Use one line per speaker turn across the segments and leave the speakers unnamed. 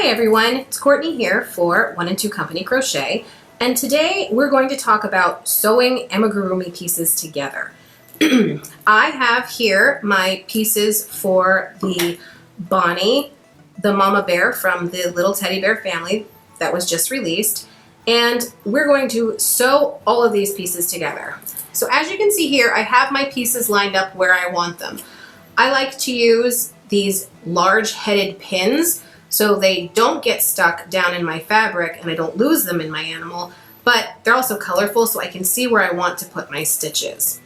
everyone, it's Courtney here for 1 and 2 Company Crochet, and today we're going to talk about sewing amigurumi pieces together. I have here my pieces for the Bonnie, the mama bear from the little teddy bear family that was just released, and we're going to sew all of these pieces together. So as you can see here, I have my pieces lined up where I want them. I like to use these large headed pins so they don't get stuck down in my fabric and I don't lose them in my animal, but they're also colorful so I can see where I want to put my stitches.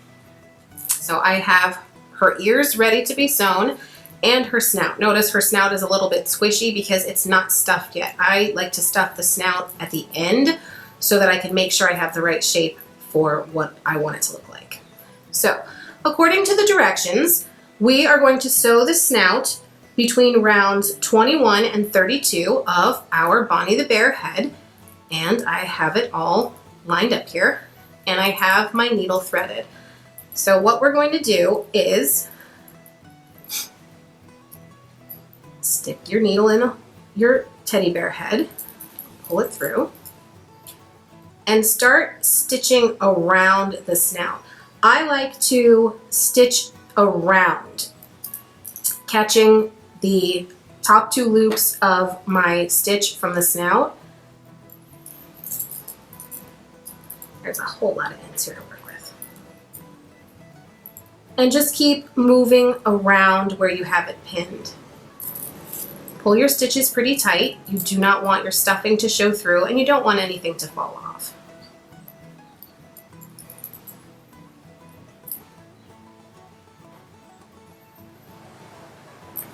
So I have her ears ready to be sewn and her snout. Notice her snout is a little bit squishy because it's not stuffed yet. I like to stuff the snout at the end so that I can make sure I have the right shape for what I want it to look like. So according to the directions, we are going to sew the snout between rounds 21 and 32 of our Bonnie the Bear head, and I have it all lined up here, and I have my needle threaded. So what we're going to do is stick your needle in your teddy bear head, pull it through, and start stitching around the snout. I like to stitch around, catching the top 2 loops of my stitch from the snout. There's a whole lot of ends here to work with. And just keep moving around where you have it pinned. Pull your stitches pretty tight. You do not want your stuffing to show through, and you don't want anything to fall off.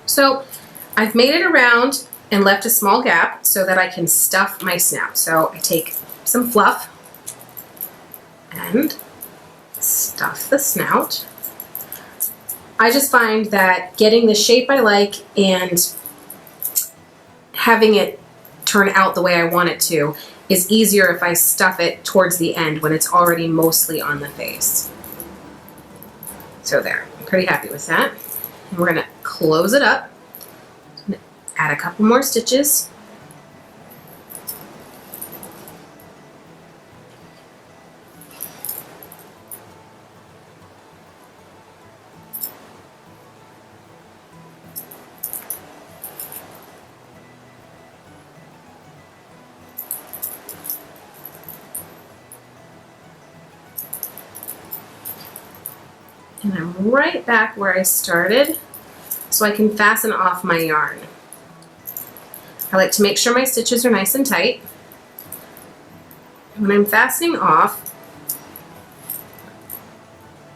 So I've made it around and left a small gap so that I can stuff my snout. So I take some fluff and stuff the snout. I just find that getting the shape I like and having it turn out the way I want it to is easier if I stuff it towards the end when it's already mostly on the face. So there, I'm pretty happy with that. And we're gonna close it up, add a couple more stitches. And I'm right back where I started so I can fasten off my yarn. I like to make sure my stitches are nice and tight. When I'm fastening off,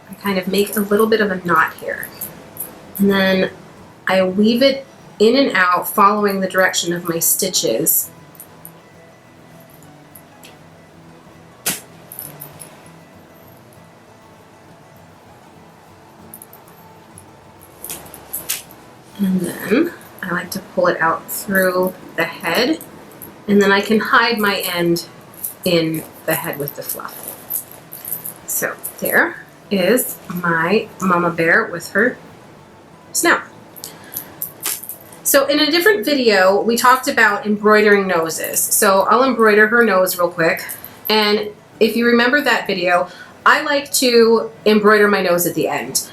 I kind of make a little bit of a knot here. And then I weave it in and out following the direction of my stitches. And then I like to pull it out through the head, and then I can hide my end in the head with the fluff. So there is my mama bear with her snout. So in a different video, we talked about embroidering noses. So I'll embroider her nose real quick. And if you remember that video, I like to embroider my nose at the end.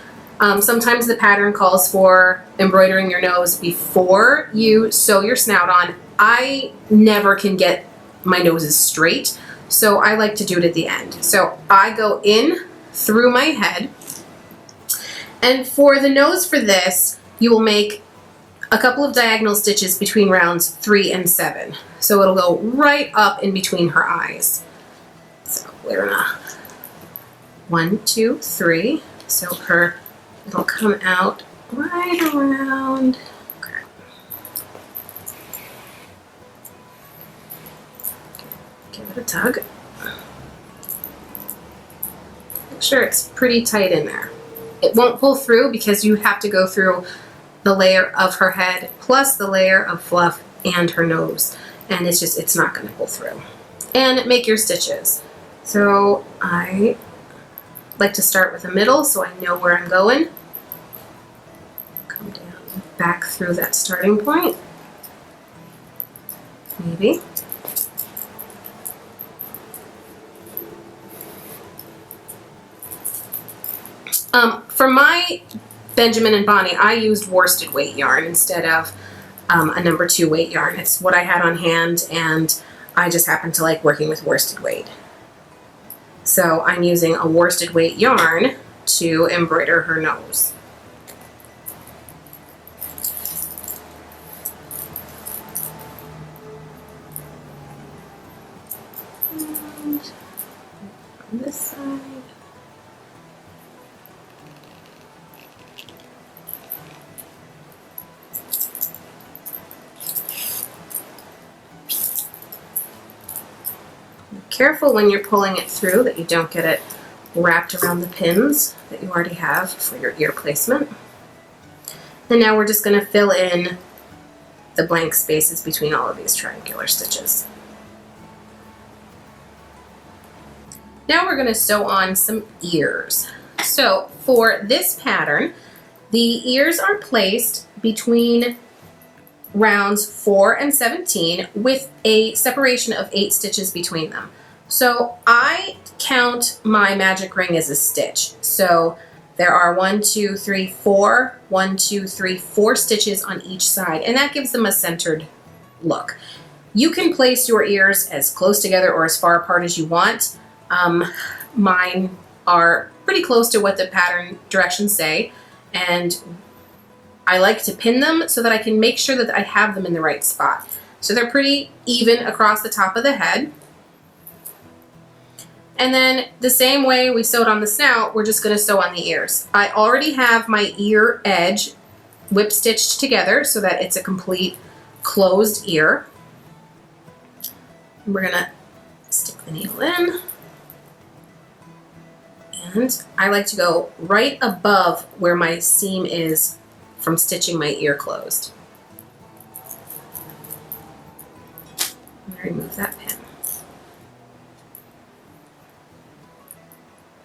Sometimes the pattern calls for embroidering your nose before you sew your snout on. I never can get my noses straight, so I like to do it at the end. So I go in through my head, and for the nose for this, you will make a couple of diagonal stitches between rounds 3 and 7. So it'll go right up in between her eyes. So we're gonna 1, 2, 3. So it'll come out right around. Okay. Give it a tug. Make sure it's pretty tight in there. It won't pull through because you have to go through the layer of her head plus the layer of fluff and her nose. And it's not going to pull through. And make your stitches. So I like to start with the middle so I know where I'm going. Come down back through that starting point. maybe. For my Benjamin and Bonnie, I used worsted weight yarn instead of a number 2 weight yarn. It's what I had on hand, and I just happen to like working with worsted weight. So I'm using a worsted weight yarn to embroider her nose. And on this side. Careful when you're pulling it through that you don't get it wrapped around the pins that you already have for your ear placement. And now we're just going to fill in the blank spaces between all of these triangular stitches. Now we're going to sew on some ears. So for this pattern, the ears are placed between rounds 4 and 17 with a separation of 8 stitches between them. So I count my magic ring as a stitch. So there are 1, 2, 3, 4, 1, 2, 3, 4 stitches on each side, and that gives them a centered look. You can place your ears as close together or as far apart as you want. Mine are pretty close to what the pattern directions say, and I like to pin them so that I can make sure that I have them in the right spot. So they're pretty even across the top of the head. And then the same way we sewed on the snout, we're just going to sew on the ears. I already have my ear edge whip stitched together so that it's a complete closed ear. We're going to stick the needle in. And I like to go right above where my seam is from stitching my ear closed. And remove that pin.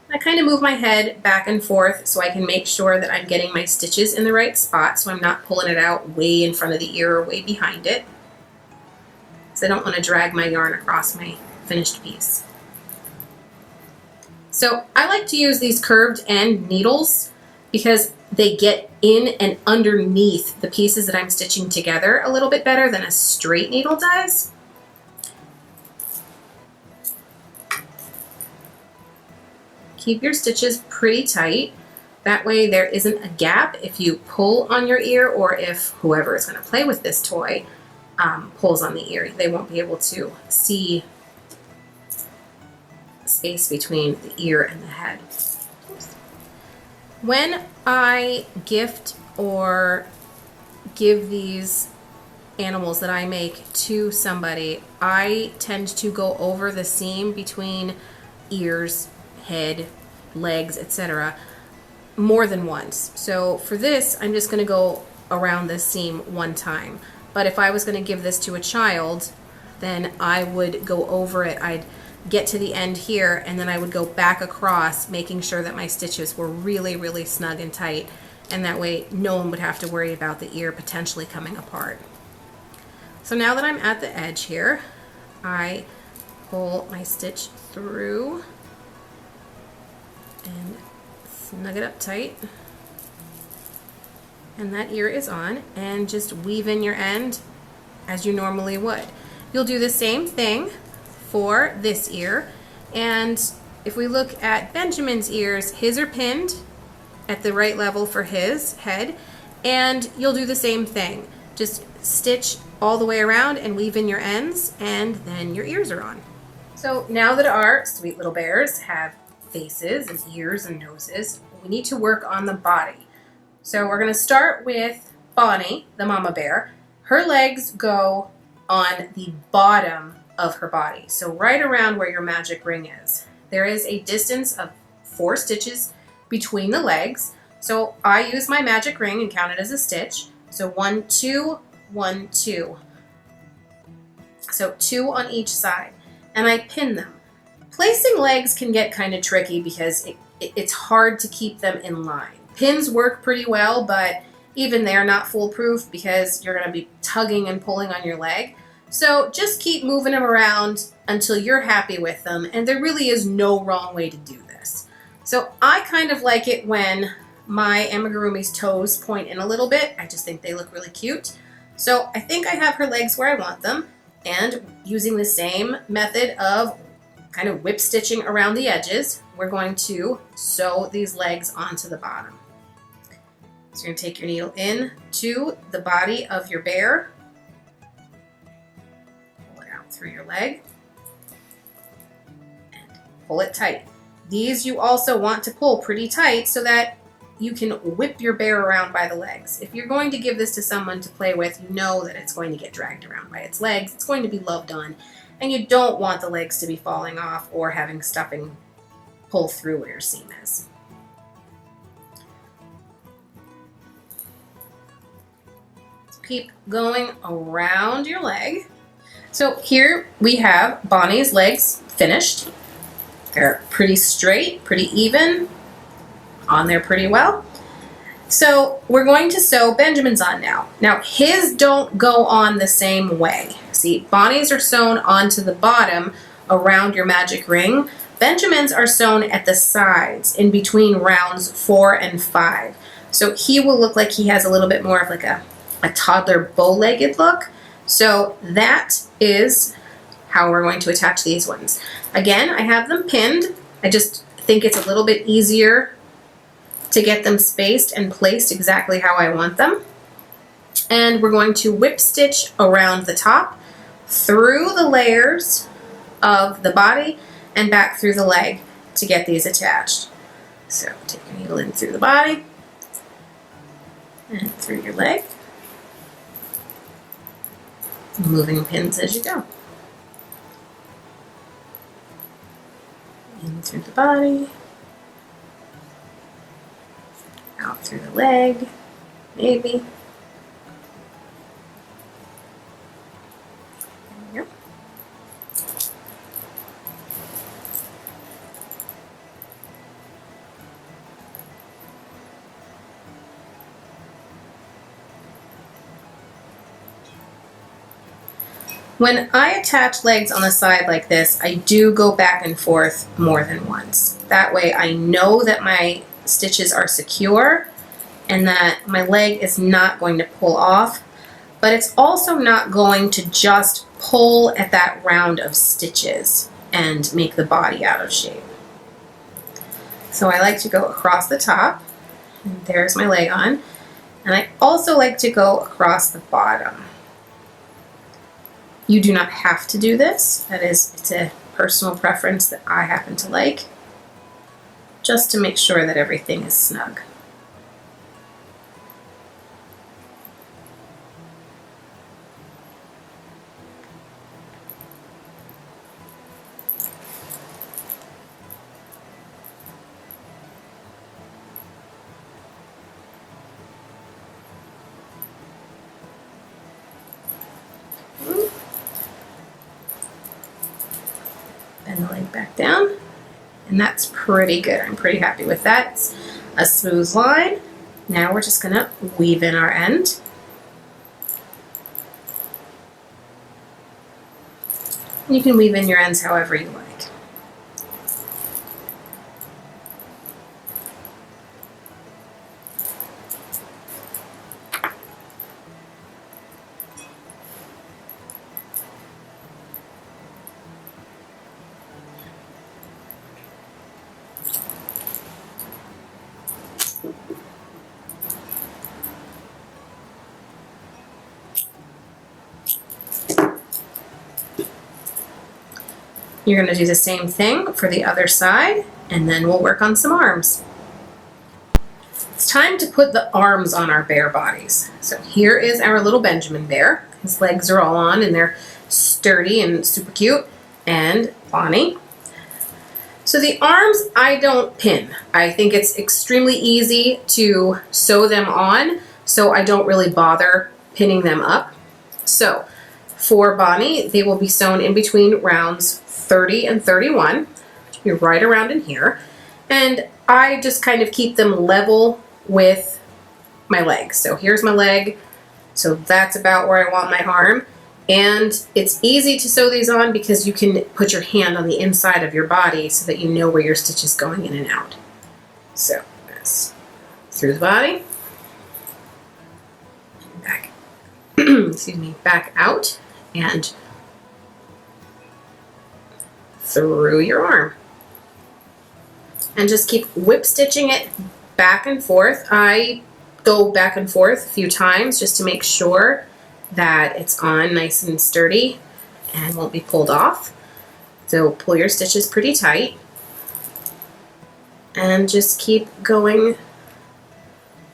I kind of move my head back and forth so I can make sure that I'm getting my stitches in the right spot, so I'm not pulling it out way in front of the ear or way behind it, because I don't want to drag my yarn across my finished piece. So I like to use these curved end needles because they get in and underneath the pieces that I'm stitching together a little bit better than a straight needle does. Keep your stitches pretty tight. That way there isn't a gap if you pull on your ear, or if whoever is going to play with this toy pulls on the ear. They won't be able to see the space between the ear and the head. When I gift or give these animals that I make to somebody, I tend to go over the seam between ears, head, legs, etc. more than once. So for this, I'm just going to go around this seam one time. But if I was going to give this to a child, then I would go over it. I'd get to the end here, and then I would go back across, making sure that my stitches were really, really snug and tight. And that way no one would have to worry about the ear potentially coming apart. So now that I'm at the edge here, I pull my stitch through and snug it up tight, and that ear is on, and just weave in your end as you normally would. You'll do the same thing for this ear, and if we look at Benjamin's ears, his are pinned at the right level for his head, and you'll do the same thing. Just stitch all the way around and weave in your ends, and then your ears are on. So now that our sweet little bears have faces and ears and noses, we need to work on the body. So we're going to start with Bonnie, the mama bear. Her legs go on the bottom of her body, so right around where your magic ring is. There is a distance of 4 stitches between the legs, so I use my magic ring and count it as a stitch. So 1, 2, 1, 2. So 2 on each side, and I pin them. Placing legs can get kind of tricky because it's hard to keep them in line. Pins work pretty well, but even they're not foolproof because you're going to be tugging and pulling on your leg. So just keep moving them around until you're happy with them, and there really is no wrong way to do this. So I kind of like it when my amigurumi's toes point in a little bit. I just think they look really cute. So I think I have her legs where I want them, and using the same method of kind of whip stitching around the edges, we're going to sew these legs onto the bottom. So you're going to take your needle in to the body of your bear, pull it out through your leg, and pull it tight. These you also want to pull pretty tight so that you can whip your bear around by the legs. If you're going to give this to someone to play with, you know that it's going to get dragged around by its legs. It's going to be loved on, and you don't want the legs to be falling off or having stuffing pull through where your seam is. So keep going around your leg. So here we have Bonnie's legs finished. They're pretty straight, pretty even, on there pretty well. So we're going to sew Benjamin's on now. Now his don't go on the same way. See, Bonnie's are sewn onto the bottom around your magic ring. Benjamin's are sewn at the sides in between rounds 4 and 5. So he will look like he has a little bit more of like a toddler bow-legged look. So that is how we're going to attach these ones. Again, I have them pinned. I just think it's a little bit easier to get them spaced and placed exactly how I want them. And we're going to whip stitch around the top, through the layers of the body, and back through the leg to get these attached. So take your needle in through the body and through your leg, moving pins as you go. In through the body, out through the leg, maybe. There we go. When I attach legs on the side like this, I do go back and forth more than once. That way I know that my stitches are secure and that my leg is not going to pull off, but it's also not going to just pull at that round of stitches and make the body out of shape. So I like to go across the top, and there's my leg on, and I also like to go across the bottom. You do not have to do this. It's a personal preference that I happen to like, just to make sure that everything is snug. Bend the leg back down, and that's pretty good. I'm pretty happy with that. It's a smooth line. Now we're just gonna weave in our end. You can weave in your ends however you like. You're going to do the same thing for the other side, and then we'll work on some arms. It's time to put the arms on our bear bodies. So here is our little Benjamin bear. His legs are all on, and they're sturdy and super cute. And Bonnie. So the arms I don't pin. I think it's extremely easy to sew them on, so I don't really bother pinning them up. So for Bonnie, they will be sewn in between rounds 30 and 31. You're right around in here. And I just kind of keep them level with my leg. So here's my leg. So that's about where I want my arm. And it's easy to sew these on because you can put your hand on the inside of your body so that you know where your stitch is going in and out. So that's through the body, back, excuse me, back out, and through your arm. And just keep whip stitching it back and forth. I go back and forth a few times just to make sure that it's on nice and sturdy and won't be pulled off. So pull your stitches pretty tight and just keep going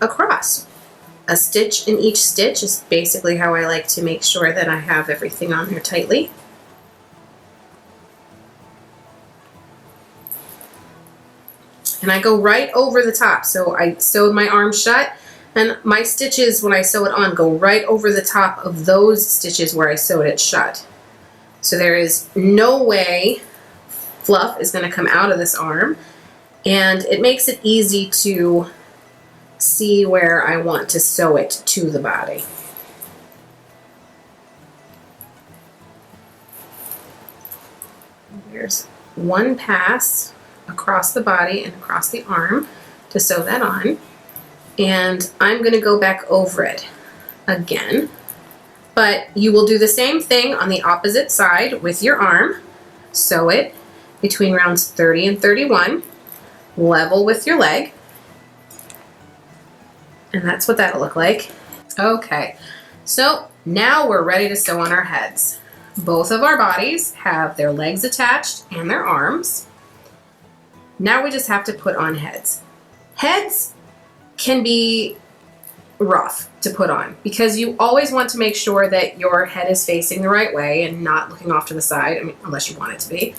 across. A stitch in each stitch is basically how I like to make sure that I have everything on there tightly. And I go right over the top. So I sewed my arm shut, and my stitches, when I sew it on, go right over the top of those stitches where I sewed it shut. So there is no way fluff is going to come out of this arm, and it makes it easy to see where I want to sew it to the body. There's one pass across the body and across the arm to sew that on. And I'm going to go back over it again. But you will do the same thing on the opposite side with your arm. Sew it between rounds 30 and 31, level with your leg. And that's what that'll look like. Okay, so now we're ready to sew on our heads. Both of our bodies have their legs attached and their arms. Now we just have to put on heads. Heads can be rough to put on because you always want to make sure that your head is facing the right way and not looking off to the side, I mean, unless you want it to be.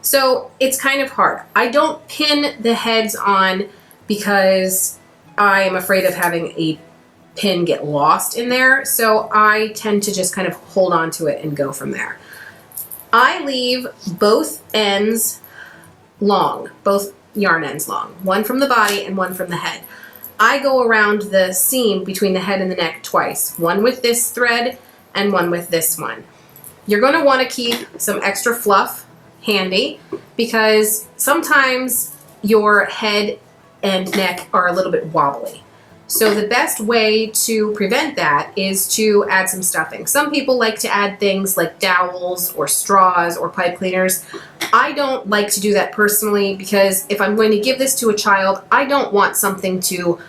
So it's kind of hard. I don't pin the heads on because I am afraid of having a pin get lost in there, so I tend to just kind of hold on to it and go from there. I leave both ends long, both yarn ends long, one from the body and one from the head. I go around the seam between the head and the neck twice, one with this thread and one with this one. You're going to want to keep some extra fluff handy because sometimes your head and neck are a little bit wobbly. So the best way to prevent that is to add some stuffing. Some people like to add things like dowels or straws or pipe cleaners. I don't like to do that personally because if I'm going to give this to a child, I don't want something to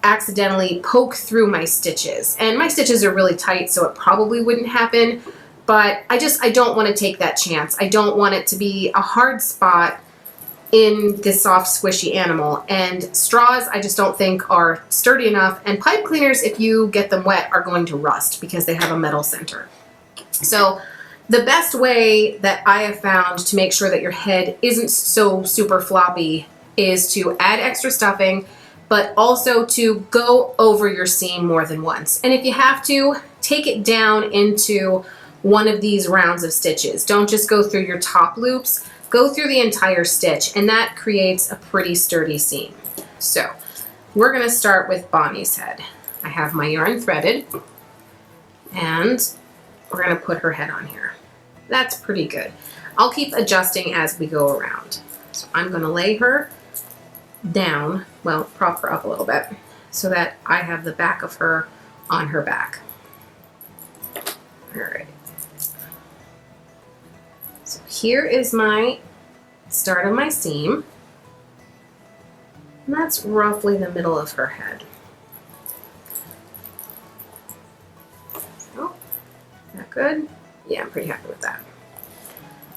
accidentally poke through my stitches. And my stitches are really tight, so it probably wouldn't happen, but I don't want to take that chance. I don't want it to be a hard spot in this soft, squishy animal. And straws, I just don't think are sturdy enough. And pipe cleaners, if you get them wet, are going to rust because they have a metal center. So the best way that I have found to make sure that your head isn't so super floppy is to add extra stuffing, but also to go over your seam more than once. And if you have to, take it down into one of these rounds of stitches. Don't just go through your top loops. Go through the entire stitch, and that creates a pretty sturdy seam. So we're going to start with Bonnie's head. I have my yarn threaded, and we're going to put her head on here. That's pretty good. I'll keep adjusting as we go around. So I'm going to lay her down, well, prop her up a little bit, so that I have the back of her on her back. All right. So here is my start of my seam, and that's roughly the middle of her head. So, is that good? Yeah, I'm pretty happy with that.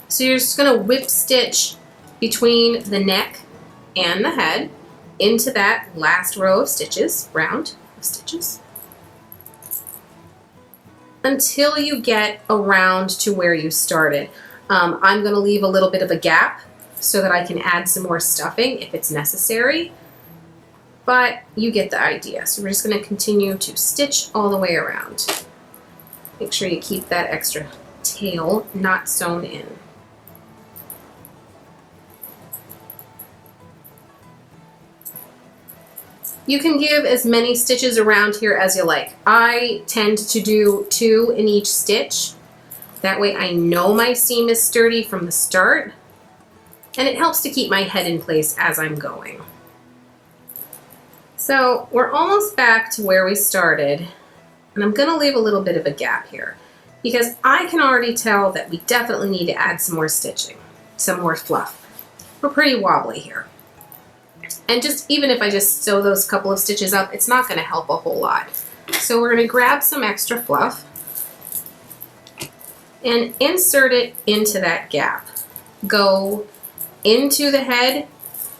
So you're just going to whip stitch between the neck and the head into that last row of stitches, round of stitches, until you get around to where you started. I'm going to leave a little bit of a gap so that I can add some more stuffing if it's necessary, but you get the idea. So we're just going to continue to stitch all the way around. Make sure you keep that extra tail not sewn in. You can give as many stitches around here as you like. I tend to do 2 in each stitch That way I know my seam is sturdy from the start, and it helps to keep my head in place as I'm going. So we're almost back to where we started, and I'm gonna leave a little bit of a gap here because I can already tell that we definitely need to add some more stitching, some more fluff. We're pretty wobbly here. And just even if I just sew those couple of stitches up, it's not gonna help a whole lot. So we're gonna grab some extra fluff and insert it into that gap. Go into the head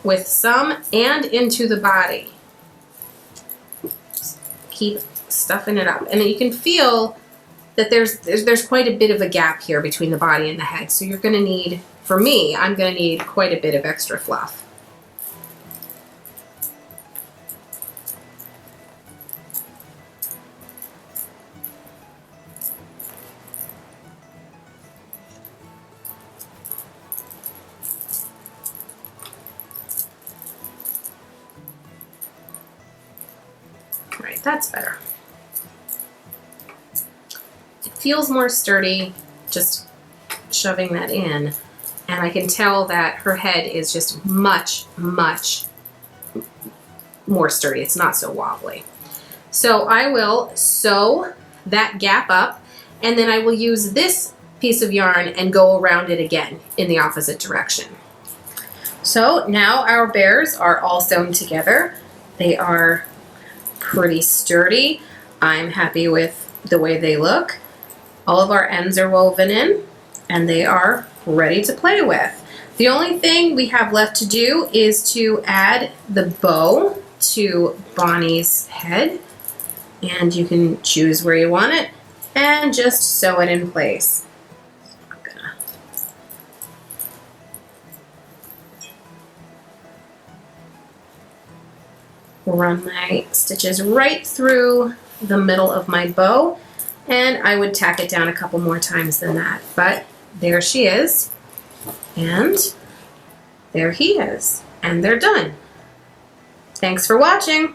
with some and into the body. Keep stuffing it up. And you can feel that there's quite a bit of a gap here between the body and the head. So you're gonna need, for me, I'm gonna need quite a bit of extra fluff. Right, that's better. It feels more sturdy just shoving that in, and I can tell that her head is just much, much more sturdy. It's not so wobbly. So I will sew that gap up, and then I will use this piece of yarn and go around it again in the opposite direction. So now our bears are all sewn together. They are pretty sturdy. I'm happy with the way they look. All of our ends are woven in and they are ready to play with. The only thing we have left to do is to add the bow to Bonnie's head, and you can choose where you want it and just sew it in place. So I'm gonna run my stitches right through the middle of my bow, and I would tack it down a couple more times than that, but there she is, and there he is, and they're done. Thanks for watching.